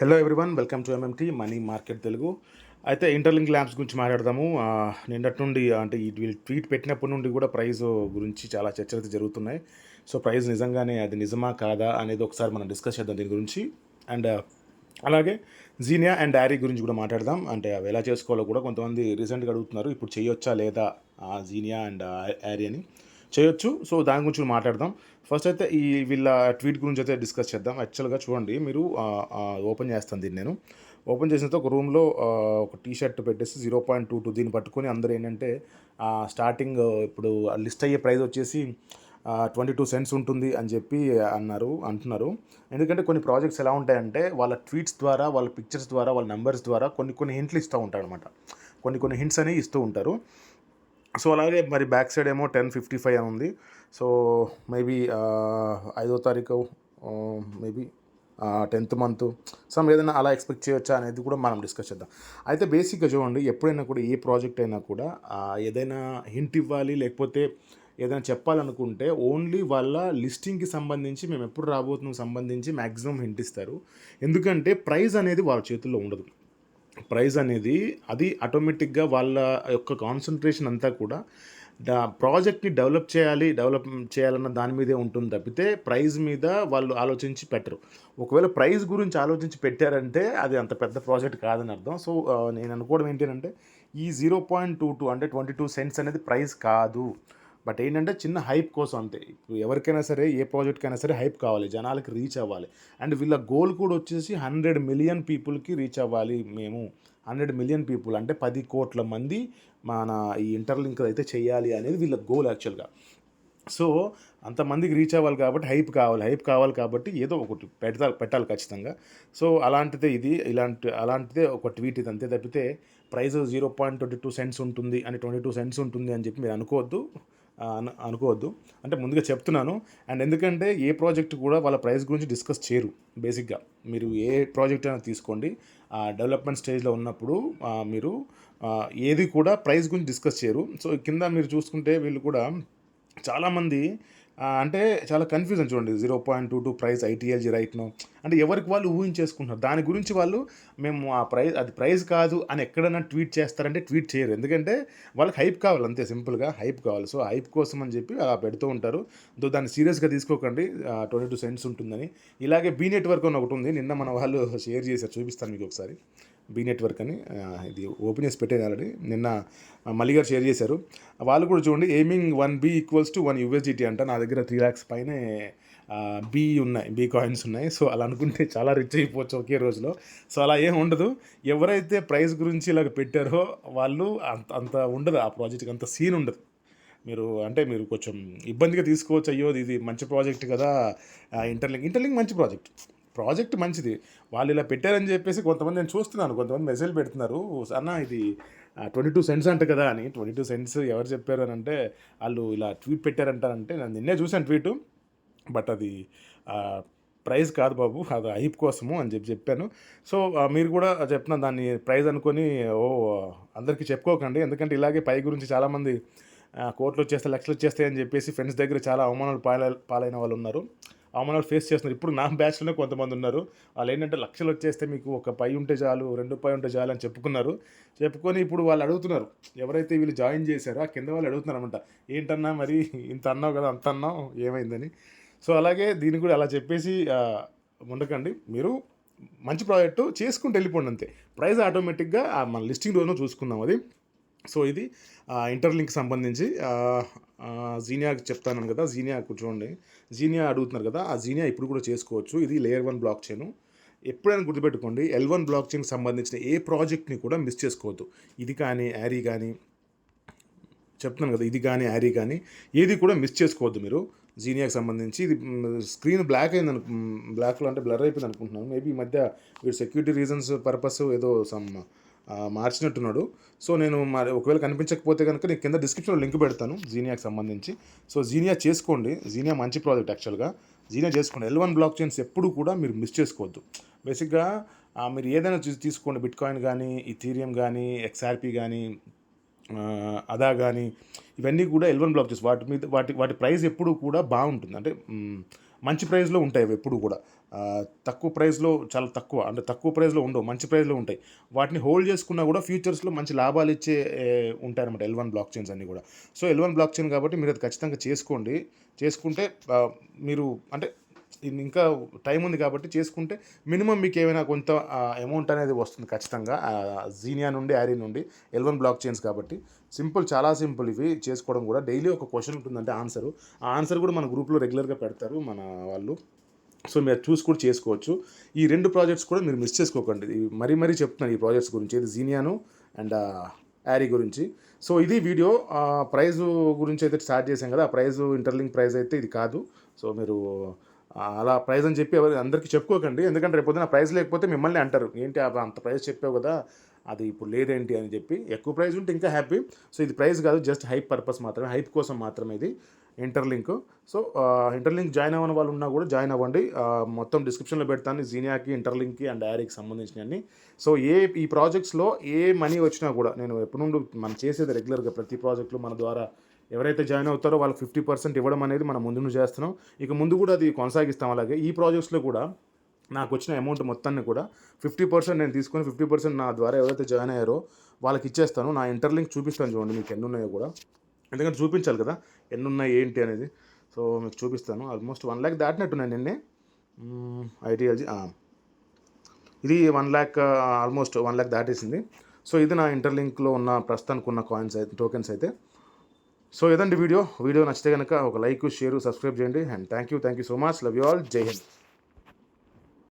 Hello everyone, welcome to MMT money market Telugu. అయితే interlink labs గురించి మాట్లాడదాము. నిన్నటి నుండి అంటే వీళ్ళు ట్వీట్ పెట్టినప్పటి నుండి కూడా ప్రైస్ గురించి చాలా చర్చలు అయితే జరుగుతున్నాయి. సో ప్రైస్ నిజంగానే అది నిజమా కాదా అనేది ఒకసారి మనం డిస్కస్ చేద్దాం దీని గురించి. అండ్ అలాగే జీనియా అండ్ డారీ గురించి కూడా మాట్లాడదాం. అంటే అవి ఎలా చేసుకోవాలో కూడా కొంతమంది రీసెంట్గా అడుగుతున్నారు, ఇప్పుడు చేయొచ్చా లేదా జీనియా అండ్ యారీ అని. చేయొచ్చు. సో దాని గురించి కూడా మాట్లాడదాం. ఫస్ట్ అయితే ఈ వీళ్ళ ట్వీట్ గురించి అయితే డిస్కస్ చేద్దాం. యాక్చువల్గా చూడండి, మీరు ఓపెన్ చేస్తాను దీన్ని. నేను ఓపెన్ చేసిన తర్వాత ఒక రూమ్లో ఒక టీ షర్ట్ పెట్టేసి 0.22 దీన్ని పట్టుకొని అందరూ ఏంటంటే స్టార్టింగ్ ఇప్పుడు లిస్ట్ అయ్యే ప్రైస్ వచ్చేసి 22 సెంట్స్ ఉంటుంది అని చెప్పి అంటున్నారు. ఎందుకంటే కొన్ని ప్రాజెక్ట్స్ ఎలా ఉంటాయంటే వాళ్ళ ట్వీట్స్ ద్వారా, వాళ్ళ పిక్చర్స్ ద్వారా, వాళ్ళ నెంబర్స్ ద్వారా కొన్ని హింట్లు ఇస్తూ ఉంటారు అనమాట. కొన్ని హింట్స్ అనేవి ఇస్తూ ఉంటారు. సో అలాగే మరి బ్యాక్ సైడ్ ఏమో 10:55 అని ఉంది. సో మేబీ 5వ తారీఖు, మేబీ 10th మంత్ ఏదైనా అలా ఎక్స్పెక్ట్ చేయొచ్చా అనేది కూడా మనం డిస్కస్ చేద్దాం. అయితే బేసిక్గా చూడండి, ఎప్పుడైనా కూడా ఏ ప్రాజెక్ట్ అయినా కూడా ఏదైనా హింట్ ఇవ్వాలి లేకపోతే ఏదైనా చెప్పాలనుకుంటే ఓన్లీ వాళ్ళ లిస్టింగ్కి సంబంధించి మేము ఎప్పుడు రాబోతున్నాం సంబంధించి మ్యాక్సిమం హింట్ ఇస్తారు. ఎందుకంటే ప్రైస్ అనేది వాళ్ళ చేతుల్లో ఉండదు. ప్రైజ్ అనేది అది ఆటోమేటిక్గా వాళ్ళ యొక్క కాన్సన్ట్రేషన్ అంతా కూడా ప్రాజెక్ట్ని డెవలప్ చేయాలన్న దాని మీదే ఉంటుంది తప్పితే ప్రైజ్ మీద వాళ్ళు ఆలోచించి పెట్టరు. ఒకవేళ ప్రైజ్ గురించి ఆలోచించి పెట్టారంటే అది అంత పెద్ద ప్రాజెక్ట్ కాదని అర్థం. సో నేను అనుకోవడం ఏంటంటే ఈ 0.22 అంటే 22 సెంట్స్ అనేది ప్రైజ్ కాదు. బట్ ఏంటంటే చిన్న హైప్ కోసం అంతే. ఇప్పుడు ఎవరికైనా సరే, ఏ ప్రాజెక్ట్కైనా సరే హైప్ కావాలి, జనాలకి రీచ్ అవ్వాలి. అండ్ వీళ్ళ గోల్ కూడా వచ్చేసి 100 మిలియన్ పీపుల్కి రీచ్ అవ్వాలి. మేము 100 మిలియన్ పీపుల్ అంటే 10 కోట్ల మంది మన ఈ ఇంటర్లింక్ అయితే చేయాలి అనేది వీళ్ళ గోల్ యాక్చువల్గా. సో అంతమందికి రీచ్ అవ్వాలి కాబట్టి హైప్ కావాలి కాబట్టి ఏదో ఒకటి పెట్టాలి ఖచ్చితంగా. సో అలాంటిదే ఒక ట్వీట్ ఇది, అంతే తప్పితే ప్రైస్ 0.22 సెంట్స్ ఉంటుంది అని 22 సెంట్స్ ఉంటుంది అని చెప్పి మీరు అనుకోవద్దు. అంటే ముందుగా చెప్తున్నాను. అండ్ ఎందుకంటే ఏ ప్రాజెక్ట్ కూడా వాళ్ళ ప్రైస్ గురించి డిస్కస్ చేయరు. బేసిక్గా మీరు ఏ ప్రాజెక్ట్ అయినా తీసుకోండి, డెవలప్మెంట్ స్టేజ్లో ఉన్నప్పుడు మీరు ఏది కూడా ప్రైస్ గురించి డిస్కస్ చేయరు. సో కింద మీరు చూసుకుంటే వీళ్ళు కూడా చాలామంది అంటే చాలా కన్ఫ్యూజన్ చూడండి. 0.22 ప్రైస్ ఐటీఎల్జీ రైట్ నో అంటే ఎవరికి వాళ్ళు ఊహించేసుకుంటున్నారు. దాని గురించి వాళ్ళు మేము అది ప్రైస్ కాదు అని ఎక్కడైనా ట్వీట్ చేస్తారంటే ట్వీట్ చేయరు. ఎందుకంటే వాళ్ళకి హైప్ కావాలి, అంతే సింపుల్గా హైప్ కావాలి. సో హైప్ కోసం అని చెప్పి అలా పెడుతూ ఉంటారు. దాన్ని సీరియస్గా తీసుకోకండి. 22 సెంట్స్ ఉంటుందని. ఇలాగే బీ నెట్వర్క్ అని ఒకటి ఉంది, నిన్న మన వాళ్ళు షేర్ చేశారు, చూపిస్తాను మీకు ఒకసారి. బీ నెట్వర్క్ అని ఇది ఓపెన్ చేసి పెట్టేది ఆల్రెడీ. నిన్న మల్లి గారు షేర్ చేశారు. వాళ్ళు కూడా చూడండి, ఎయిమింగ్ 1B = 1 USDT అంట. నా దగ్గర 3 lakhs పైనే బీ కాయిన్స్ ఉన్నాయి. సో అలా అనుకుంటే చాలా రిచ్ అయిపోవచ్చు ఒకే రోజులో. సో అలా ఏం ఉండదు. ఎవరైతే ప్రైస్ గురించి ఇలాగ పెట్టారో వాళ్ళు అంత ఉండదు, ఆ ప్రాజెక్ట్కి అంత సీన్ ఉండదు. మీరు కొంచెం ఇబ్బందిగా తీసుకోవచ్చు. అయ్యో ఇది మంచి ప్రాజెక్ట్ కదా, ఇంటర్లింక్ మంచి ప్రాజెక్ట్ మంచిది. వాళ్ళు ఇలా పెట్టారని చెప్పేసి కొంతమంది నేను చూస్తున్నాను, కొంతమంది మెసేజ్ పెడుతున్నారు, అన్న ఇది 22 సెంట్స్ అంట కదా అని. 22 సెంట్స్ ఎవరు చెప్పారు అని అంటే వాళ్ళు ఇలా ట్వీట్ పెట్టారంటారంటే నేను నిన్నే చూశాను ట్వీటు. బట్ అది ప్రైజ్ కాదు బాబు, అది హైప్ కోసము అని చెప్పాను. సో మీరు కూడా చెప్తున్నాను దాన్ని ప్రైజ్ అనుకొని అందరికీ చెప్పుకోకండి. ఎందుకంటే ఇలాగే పై గురించి చాలామంది కోట్లు వచ్చేస్తే లక్షలు వచ్చేస్తాయి అని చెప్పేసి ఫ్రెండ్స్ దగ్గర చాలా అవమానాలు పాలైన వాళ్ళు ఉన్నారు, అవమానాలు ఫేస్ చేస్తున్నారు. ఇప్పుడు నా బ్యాచ్లోనే కొంతమంది ఉన్నారు. వాళ్ళు ఏంటంటే లక్షలు వచ్చేస్తే మీకు ఒక పై ఉంటే చాలు, 2 పై ఉంటే చాలు అని చెప్పుకొని ఇప్పుడు వాళ్ళు అడుగుతున్నారు, ఎవరైతే వీళ్ళు జాయిన్ చేశారో ఆ కింద వాళ్ళు అడుగుతున్నారు అనమాట, ఏంటన్నా మరి ఇంత అన్నావు కదా, అంత అన్నావు, ఏమైందని. సో అలాగే దీన్ని కూడా అలా చెప్పేసి ఉండకండి. మీరు మంచి ప్రాజెక్టు చేసుకుంటూ వెళ్ళిపోండి అంతే. ప్రైస్ ఆటోమేటిక్గా మన లిస్టింగ్ రోజున చూసుకుందాం అది. సో ఇది ఇంటర్లింక్ సంబంధించి జీనియాకి చెప్తాను కదా. జీనియా అడుగుతున్నారు కదా, ఆ జీనియా ఇప్పుడు కూడా చేసుకోవచ్చు. ఇది లేయర్ 1 బ్లాక్ చైన్. ఎప్పుడైనా గుర్తుపెట్టుకోండి, L1 బ్లాక్ చైన్కి సంబంధించిన ఏ ప్రాజెక్ట్ని కూడా మిస్ చేసుకోవద్దు. ఇది కానీ యారీ కానీ చెప్తున్నాను కదా, ఇది కానీ యారీ కానీ ఏది కూడా మిస్ చేసుకోవద్దు మీరు. జీనియాకి సంబంధించి ఇది స్క్రీన్ బ్లాక్లో అంటే బ్లర్ అయిపోయింది అనుకుంటున్నాను. మేబీ ఈ మధ్య వీడు సెక్యూరిటీ రీజన్స్ పర్పస్ ఏదో మార్చినట్టున్నాడు. సో నేను మరి ఒకవేళ కనిపించకపోతే కనుక నేను కింద డిస్క్రిప్షన్లో లింక్ పెడతాను జీనియాకి సంబంధించి. సో జీనియా చేసుకోండి. జీనియా మంచి ప్రాజెక్ట్ యాక్చువల్గా. జీనియా చేసుకోండి. L1 బ్లాక్ చైన్స్ ఎప్పుడు కూడా మీరు మిస్ చేసుకోవద్దు. బేసిక్గా మీరు ఏదైనా తీసుకోండి, బిట్కాయిన్ కానీ, ఇథీరియం కానీ, XRP కానీ, అదా కానీ, ఇవన్నీ కూడా L1 బ్లాక్ చైన్స్. వాటి ప్రైస్ ఎప్పుడు కూడా బాగుంటుంది. అంటే మంచి ప్రైస్లో ఉంటాయి అవి ఎప్పుడు కూడా. తక్కువ ప్రైస్లో చాలా తక్కువ అంటే తక్కువ ప్రైస్లో ఉండవు, మంచి ప్రైస్లో ఉంటాయి. వాటిని హోల్డ్ చేసుకున్నా కూడా ఫ్యూచర్స్లో మంచి లాభాలు ఇచ్చే ఉంటాయన్నమాట L1 బ్లాక్ చైన్స్ అన్నీ కూడా. సో L1 బ్లాక్ చైన్ కాబట్టి మీరు అది ఖచ్చితంగా చేసుకోండి. చేసుకుంటే మీరు అంటే ఇంకా టైం ఉంది కాబట్టి చేసుకుంటే మినిమం మీకు ఏమైనా కొంత అమౌంట్ అనేది వస్తుంది ఖచ్చితంగా. జీనియా నుండి ఆరీ నుండి L1 బ్లాక్ చైన్స్ కాబట్టి సింపుల్, చాలా సింపుల్ ఇవి చేసుకోవడం కూడా. డైలీ ఒక క్వశ్చన్ ఉంటుందంటే ఆన్సరు, ఆ ఆన్సర్ కూడా మన గ్రూప్లో రెగ్యులర్గా పెడతారు మన వాళ్ళు. సో మీరు చూసి కూడా చేసుకోవచ్చు. ఈ 2 ప్రాజెక్ట్స్ కూడా మీరు మిస్ చేసుకోకండి. మరీ చెప్తున్నాను ఈ ప్రాజెక్ట్స్ గురించి, ఇది జీనియాను అండ్ యారీ గురించి. సో ఇది వీడియో. ప్రైజు గురించి అయితే స్టార్ట్ చేశాం కదా, ఆ ప్రైజు ఇంటర్లింక్ ప్రైజ్ అయితే ఇది కాదు. సో మీరు అలా ప్రైజ్ అని చెప్పి అందరికీ చెప్పుకోకండి. ఎందుకంటే రేపు పొద్దున ప్రైజ్ లేకపోతే మిమ్మల్ని అంటారు, ఏంటి అంత ప్రైస్ చెప్పావు కదా అది ఇప్పుడు లేదేంటి అని చెప్పి. ఎక్కువ ప్రైజ్ ఉంటే ఇంకా హ్యాపీ. సో ఇది ప్రైజ్ కాదు, జస్ట్ హైప్ పర్పస్ మాత్రమే, హైప్ కోసం మాత్రమే ఇది ఇంటర్లింక్. సో ఇంటర్లింక్ జాయిన్ అవ్వని వాళ్ళు ఉన్నా కూడా జాయిన్ అవ్వండి. మొత్తం డిస్క్రిప్షన్లో పెడతాను జీనియాకి, ఇంటర్లింక్కి అండ్ యారీకి సంబంధించినవన్నీ. సో ఈ ప్రాజెక్ట్స్లో ఏ మనీ వచ్చినా కూడా నేను ఎప్పటి నుండి మనం చేసేది రెగ్యులర్గా ప్రతి ప్రాజెక్ట్లో మన ద్వారా ఎవరైతే జాయిన్ అవుతారో వాళ్ళకి 50% ఇవ్వడం అనేది మనం ముందు చేస్తున్నాం. ఇక ముందు కూడా అది కొనసాగిస్తాం. అలాగే ఈ ప్రాజెక్ట్స్లో కూడా నాకు వచ్చిన అమౌంట్ మొత్తాన్ని కూడా 50% నేను తీసుకొని 50% నా ద్వారా ఎవరైతే జాయిన్ అయ్యారో వాళ్ళకి ఇచ్చేస్తాను. నా ఇంటర్లింక్ చూపిస్తాను చూడండి మీకు ఎన్ని ఉన్నాయో కూడా, ఎందుకంటే చూపించాలి కదా ఎన్ని ఉన్నాయి ఏంటి అనేది. సో మీకు చూపిస్తాను. ఆల్మోస్ట్ 1 lakh దాటినట్టున్నాయి నిన్నే. ఐడియాలజీ ఇది 1 lakh, ఆల్మోస్ట్ 1 lakh దాటేసింది. సో ఇది నా ఇంటర్లింక్లో ఉన్న ప్రస్తుతానికి ఉన్న కాయిన్స్ అయితే, టోకెన్స్ అయితే. సో ఇదండి వీడియో నచ్చితే కనుక ఒక లైక్, షేర్, సబ్స్క్రైబ్ చేయండి. And thank you so much. Love you all. జై హింద్.